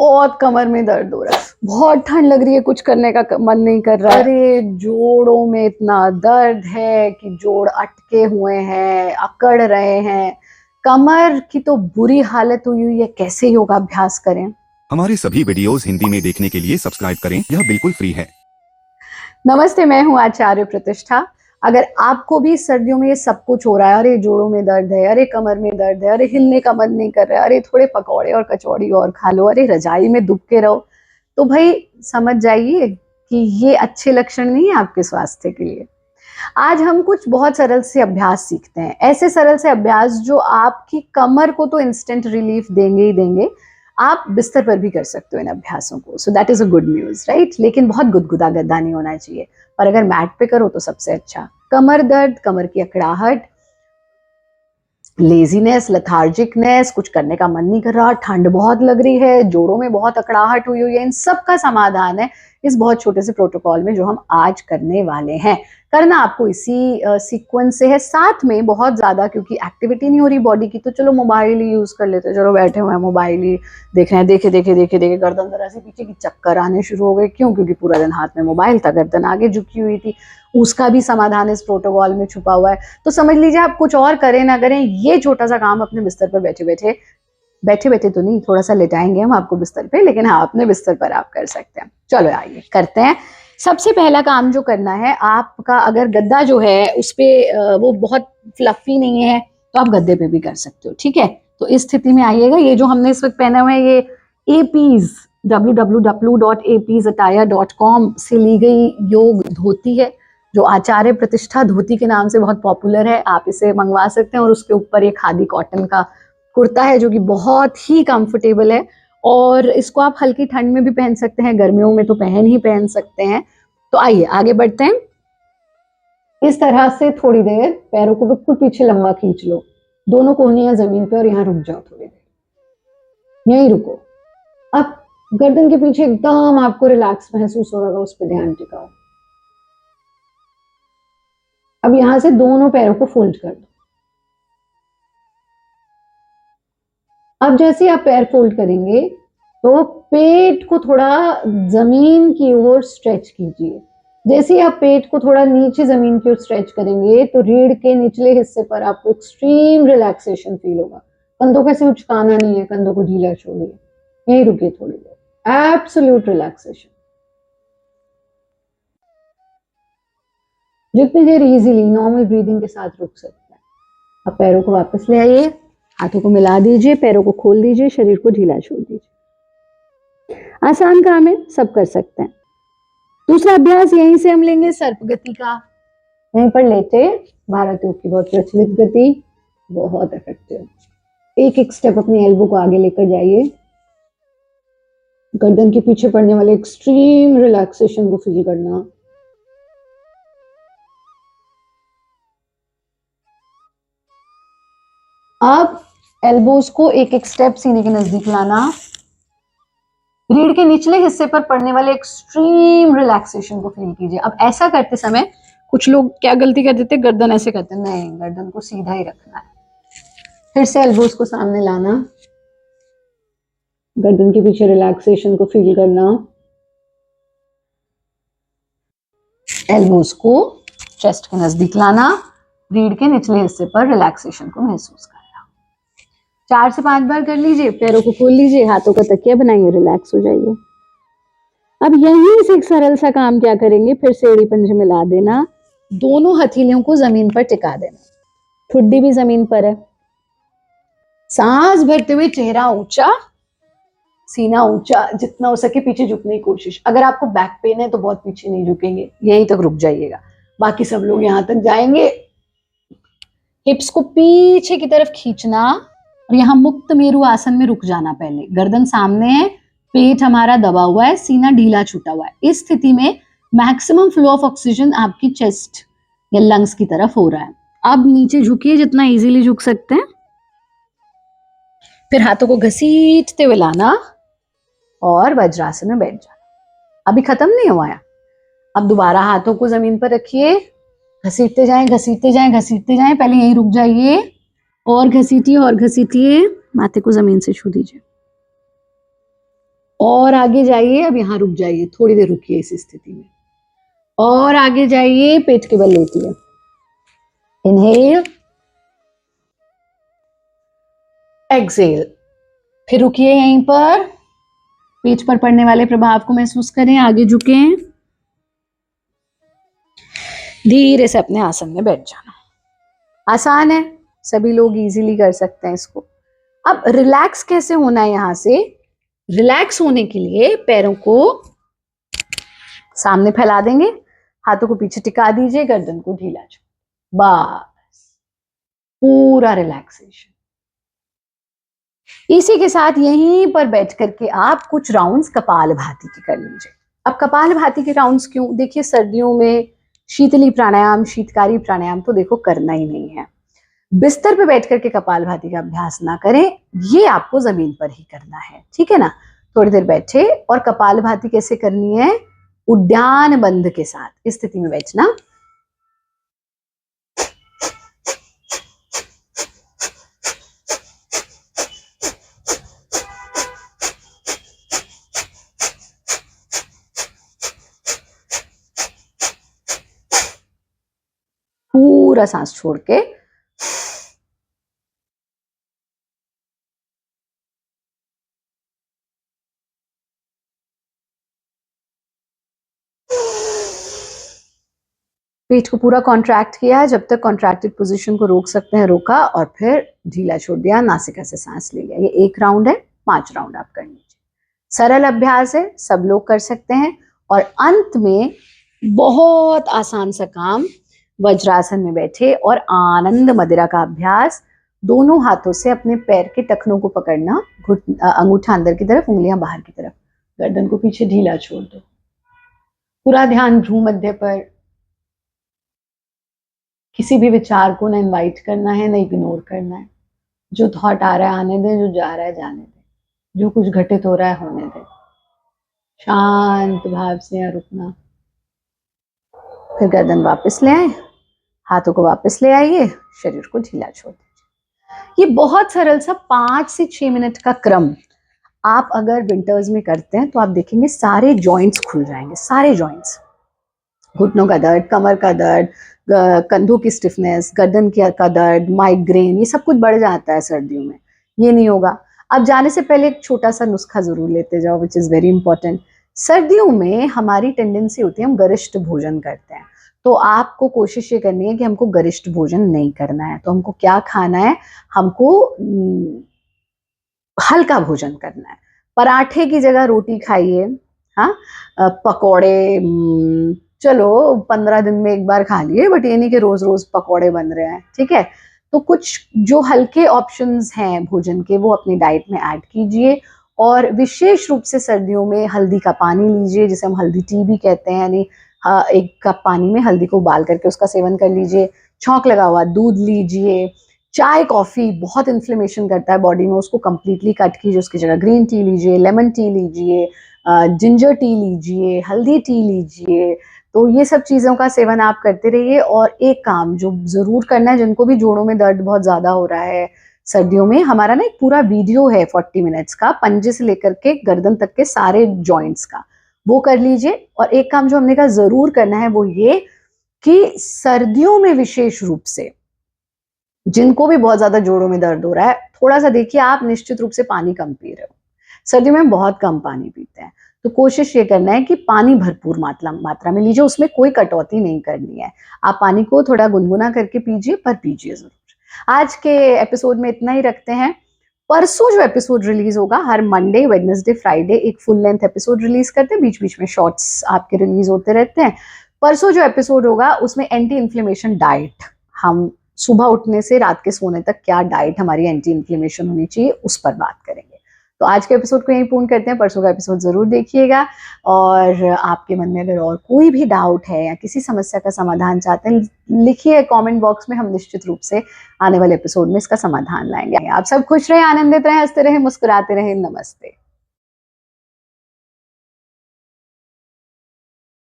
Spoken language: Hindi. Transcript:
बहुत कमर में दर्द हो रहा है, बहुत ठंड लग रही है, कुछ करने का मन नहीं कर रहा है। अरे जोड़ों में इतना दर्द है कि जोड़ अटके हुए हैं, अकड़ रहे हैं। कमर की तो बुरी हालत हुई है, कैसे योगाभ्यास करें। हमारे सभी वीडियोस हिंदी में देखने के लिए सब्सक्राइब करें, यह बिल्कुल फ्री है। नमस्ते, मैं हूं आचार्य प्रतिष्ठा। अगर आपको भी सर्दियों में ये सब कुछ हो रहा है, अरे जोड़ों में दर्द है, अरे कमर में दर्द है, अरे हिलने का मन नहीं कर रहा है, अरे थोड़े पकौड़े और कचौड़ी और खा लो, अरे रजाई में दुब के रहो, तो भाई समझ जाइए कि ये अच्छे लक्षण नहीं है आपके स्वास्थ्य के लिए। आज हम कुछ बहुत सरल से अभ्यास सीखते हैं, ऐसे सरल से अभ्यास जो आपकी कमर को तो इंस्टेंट रिलीफ देंगे ही देंगे, आप बिस्तर पर भी कर सकते हो इन अभ्यासों को। So that is a good news, right. लेकिन बहुत गुदगुदा गद्दा नहीं होना चाहिए, और अगर मैट पे करो तो सबसे अच्छा। कमर दर्द, कमर की अकड़ाहट, लेजीनेस, लथार्जिकनेस, कुछ करने का मन नहीं कर रहा, ठंड बहुत लग रही है, जोड़ों में बहुत अकड़ाहट हुई हुई है, इन सब का समाधान है इस बहुत छोटे से प्रोटोकॉल में जो हम आज करने वाले हैं। करना आपको इसी सीक्वेंस से है, साथ में बहुत ज्यादा क्योंकि एक्टिविटी नहीं हो रही बॉडी की, तो चलो मोबाइल ही यूज कर लेते हैं। चलो बैठे हुए हैं, मोबाइल ही देख रहे हैं, देखे देखे देखे देखे गर्दन जरा से पीछे की चक्कर आने शुरू हो गए। क्यों? क्योंकि पूरा दिन हाथ में मोबाइल था, गर्दन आगे झुकी हुई थी। उसका भी समाधान इस प्रोटोकॉल में छुपा हुआ है। तो समझ लीजिए, आप कुछ और करें ना करें, ये छोटा सा काम अपने बिस्तर पर बैठे बैठे तो नहीं, थोड़ा सा लेटाएंगे हम आपको बिस्तर पे, लेकिन हाँ अपने बिस्तर पर आप कर सकते हैं। चलो आइए करते हैं। सबसे पहला काम जो करना है आपका, अगर गद्दा जो है उस पे वो बहुत फ्लफी नहीं है तो आप गद्दे पे भी कर सकते हो, ठीक है। तो इस स्थिति में आइएगा। ये जो हमने इस वक्त पहना हुआ है ये एपीज www.apsattire.com से ली गई योग धोती है, जो आचार्य प्रतिष्ठा धोती के नाम से बहुत पॉपुलर है। आप इसे मंगवा सकते हैं। और उसके ऊपर ये खादी कॉटन का कुर्ता है जो कि बहुत ही कंफर्टेबल है, और इसको आप हल्की ठंड में भी पहन सकते हैं, गर्मियों में तो पहन सकते हैं। तो आइए आगे बढ़ते हैं। इस तरह से थोड़ी देर पैरों को बिल्कुल पीछे लंबा खींच लो, दोनों कोहनियां जमीन पे, और यहाँ रुक जाओ थोड़ी देर, यहीं रुको। अब गर्दन के पीछे एकदम आपको रिलैक्स महसूस हो रहा, उस पर ध्यान टिकाओ। अब यहां से दोनों पैरों को फोल्ड कर दो। अब जैसे आप पैर फोल्ड करेंगे तो पेट को थोड़ा जमीन की ओर स्ट्रेच कीजिए। जैसे आप पेट को थोड़ा नीचे जमीन की ओर स्ट्रेच करेंगे तो रीढ़ के निचले हिस्से पर आपको एक्सट्रीम रिलैक्सेशन फील होगा। कंधों को ऐसे उचकाना नहीं है, कंधों को ढीला छोड़िए, यहीं रुकिए थोड़ी देर। Absolute relaxation. जितनी देर इजीली नॉर्मल ब्रीदिंग के साथ रुक सकते हैं। अब पैरों को वापस ले आइए, हाथों को मिला दीजिए, पैरों को खोल दीजिए, शरीर को ढीला छोड़ दीजिए। आसान काम है, सब कर सकते हैं। दूसरा अभ्यास यहीं से हम लेंगे, सर्प गति का। यहीं पर लेटे भारत योग की बहुत प्रचलित गति, बहुत इफेक्टिव। एक एक स्टेप अपनी एल्बो को आगे लेकर जाइए, गर्दन के पीछे पड़ने वाले एक्सट्रीम रिलैक्सेशन को फील करना। अब एल्बोज को एक एक स्टेप सीने के नजदीक लाना, रीढ़ के निचले हिस्से पर पड़ने वाले एक्सट्रीम रिलैक्सेशन को फील कीजिए। अब ऐसा करते समय कुछ लोग क्या गलती कर देते हैं, गर्दन ऐसे करते हैं, नहीं, गर्दन को सीधा ही रखना है। फिर से एल्बोज को सामने लाना, गर्दन के पीछे रिलैक्सेशन को फील करना, एल्बोज को चेस्ट के नजदीक लाना, रीढ़ के निचले हिस्से पर रिलैक्सेशन को महसूस करना। 4 से 5 बार कर लीजिए। पैरों को खोल लीजिए, हाथों का तकिया बनाइए, रिलैक्स हो जाइए। अब यहीं से एक सरल सा काम क्या करेंगे, फिर से एड़ी पंजे मिला देना, दोनों हथेलियों को जमीन पर टिका देना, ठुड्डी भी जमीन पर है। सांस भरते हुए चेहरा ऊंचा, सीना ऊंचा, जितना हो सके पीछे झुकने की कोशिश। अगर आपको बैक पेन है तो बहुत पीछे नहीं झुकेंगे, यहीं तक रुक जाइएगा। बाकी सब लोग यहां तक जाएंगे। हिप्स को पीछे की तरफ खींचना, और यहाँ मुक्त मेरु आसन में रुक जाना। पहले गर्दन सामने है, पेट हमारा दबा हुआ है, सीना ढीला छूटा हुआ है। इस स्थिति में मैक्सिमम फ्लो ऑफ ऑक्सीजन आपकी चेस्ट या लंग्स की तरफ हो रहा है। अब नीचे झुकिए, जितना इजीली झुक सकते हैं। फिर हाथों को घसीटते हुए लाना और वज्रासन में बैठ जाना। अभी खत्म नहीं हुआ है। अब दोबारा हाथों को जमीन पर रखिए, घसीटते जाएं, घसीटते जाएं, घसीटते जाएं। पहले यहीं रुक जाइए, और घसीटिए और घसीटिए, माथे को जमीन से छू दीजिए। और आगे जाइए, अब यहाँ रुक जाइए, थोड़ी देर रुकिए इस स्थिति में, और आगे जाइए, पेट के बल लेटिए, इनहेल, एक्सेल, फिर रुकिए यहीं पर, पेट पर पड़ने वाले प्रभाव को महसूस करें, आगे झुकें, धीरे से अपने आसन में बैठ जाना। आसान है, सभी लोग इजीली कर सकते हैं इसको। अब रिलैक्स कैसे होना है? यहां से रिलैक्स होने के लिए पैरों को सामने फैला देंगे, हाथों को पीछे टिका दीजिए, गर्दन को ढीला छोड़, बस पूरा रिलैक्सेशन। इसी के साथ यहीं पर बैठ करके आप कुछ राउंड्स कपालभाति के कर लीजिए। अब कपालभाति के राउंड्स क्यों? देखिए सर्दियों में शीतली प्राणायाम, शीतकारी प्राणायाम तो देखो करना ही नहीं है। बिस्तर पे बैठ करके कपालभाति का अभ्यास ना करें, ये आपको जमीन पर ही करना है, ठीक है ना। थोड़ी देर बैठे और कपालभाति कैसे करनी है? उद्यान बंध के साथ इस स्थिति में बैठना, पूरा सांस छोड़ के पेट को पूरा कॉन्ट्रैक्ट किया, जब तक कॉन्ट्रैक्टेड पोजीशन को रोक सकते हैं रोका, और फिर ढीला छोड़ दिया, नासिका से सांस ले लिया। ये 1 राउंड है, 5 राउंड आप कर लीजिए। सरल अभ्यास है, सब लोग कर सकते हैं। और अंत में बहुत आसान सा काम, वज्रासन में बैठे और आनंद मदिरा का अभ्यास, दोनों हाथों से अपने पैर के टखनों को पकड़ना, अंगूठा अंदर की तरफ, उंगलियां बाहर की तरफ, गर्दन को पीछे ढीला छोड़ दो, पूरा ध्यान भ्रू मध्य पर। किसी भी विचार को ना इनवाइट करना है, ना इग्नोर करना है। जो थॉट आ रहा है आने दें, जो जा रहा है जाने दें, जो कुछ घटित हो रहा है होने दें, शांत भाव से यहाँ रुकना। फिर गर्दन वापस ले आए, हाथों को वापस ले आइए, शरीर को ढीला छोड़ दीजिए। ये बहुत सरल सा 5 से 6 मिनट का क्रम आप अगर विंटर्स में करते हैं तो आप देखेंगे सारे जॉइंट्स खुल जाएंगे, सारे जॉइंट्स, घुटनों का दर्द, कमर का दर्द, कंधों की स्टिफनेस, गर्दन का दर्द, माइग्रेन, ये सब कुछ बढ़ जाता है सर्दियों में। ये नहीं होगा। अब जाने से पहले एक छोटा सा नुस्खा जरूर लेते जाओ, विच इज वेरी इंपॉर्टेंट। सर्दियों में हमारी टेंडेंसी होती है हम गरिष्ठ भोजन करते हैं, तो आपको कोशिश ये करनी है कि हमको गरिष्ठ भोजन नहीं करना है। तो हमको क्या खाना है? हमको हल्का भोजन करना है। पराठे की जगह रोटी खाइए, हाँ, पकौड़े, चलो 15 दिन में एक बार खा लिए, बट ये नहीं कि रोज रोज पकौड़े बन रहे हैं, ठीक है। तो कुछ जो हल्के ऑप्शंस हैं भोजन के, वो अपनी डाइट में ऐड कीजिए। और विशेष रूप से सर्दियों में हल्दी का पानी लीजिए, जिसे हम हल्दी टी भी कहते हैं, यानी 1 कप पानी में हल्दी को उबाल करके उसका सेवन कर लीजिए। छौंक लगा हुआ दूध लीजिए। चाय कॉफी बहुत इन्फ्लेमेशन करता है बॉडी में, उसको कंप्लीटली कट कीजिए, उसकी जगह ग्रीन टी लीजिए, लेमन टी लीजिए, जिंजर टी लीजिए, हल्दी टी लीजिए। तो ये सब चीज़ों का सेवन आप करते रहिए। और एक काम जो ज़रूर करना है, जिनको भी जोड़ों में दर्द बहुत ज़्यादा हो रहा है सर्दियों में, हमारा ना एक पूरा वीडियो है 40 मिनट्स का, पंजे से लेकर के गर्दन तक के सारे जॉइंट्स का, वो कर लीजिए। और एक काम जो हमने कहा ज़रूर करना है वो ये कि सर्दियों में विशेष रूप से जिनको भी बहुत ज़्यादा जोड़ों में दर्द हो रहा है, थोड़ा सा देखिए, आप निश्चित रूप से पानी कम पी रहे हो। सर्दियों में हम बहुत कम पानी पीते हैं, तो कोशिश ये करना है कि पानी भरपूर मात्रा में लीजिए, उसमें कोई कटौती नहीं करनी है। आप पानी को थोड़ा गुनगुना करके पीजिए, पर पीजिए जरूर। आज के एपिसोड में इतना ही रखते हैं। परसों जो एपिसोड रिलीज होगा, हर मंडे, वेडनेसडे, फ्राइडे एक फुल लेंथ एपिसोड रिलीज करते हैं, बीच बीच में शॉर्ट्स आपके रिलीज होते रहते हैं। परसों जो एपिसोड होगा उसमें एंटी इन्फ्लेमेशन डाइट, हम सुबह उठने से रात के सोने तक क्या डाइट हमारी एंटी इन्फ्लेमेशन होनी चाहिए, उस पर बात करेंगे। तो आज के एपिसोड को यहीं पूर्ण करते हैं। परसों का एपिसोड जरूर देखिएगा। और आपके मन में अगर और कोई भी डाउट है या किसी समस्या का समाधान चाहते हैं, लिखिए कमेंट बॉक्स में, हम निश्चित रूप से आने वाले एपिसोड में इसका समाधान लाएंगे। आप सब खुश रहे, आनंदित रहे, हंसते रहे, मुस्कुराते रहे। नमस्ते।